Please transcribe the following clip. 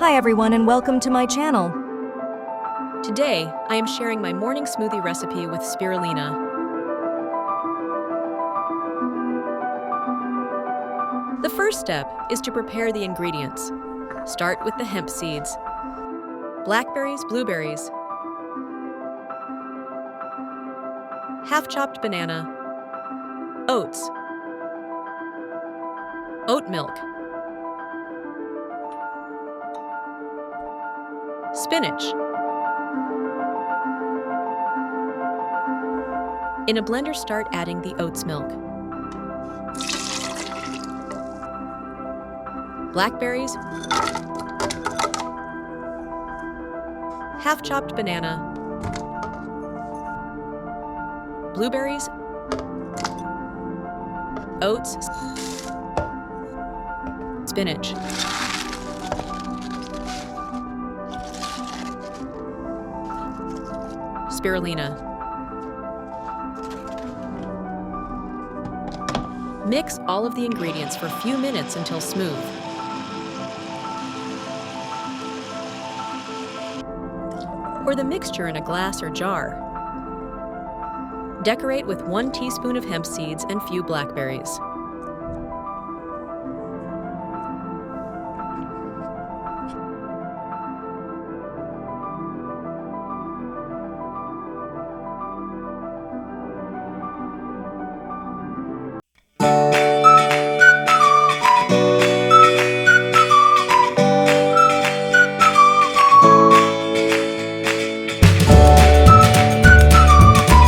Hi everyone and welcome to my channel. Today, I am sharing my morning smoothie recipe with spirulina. The first step is to prepare the ingredients. Start with the hemp seeds, blackberries, blueberries, half-chopped banana, oats, oat milk, spinach. In a blender, start adding the oats milk, blackberries, half-chopped banana, blueberries, oats, spinach. Spirulina. Mix all of the ingredients for a few minutes until smooth. Pour the mixture in a glass or jar. Decorate with 1 teaspoon of hemp seeds and few blackberries.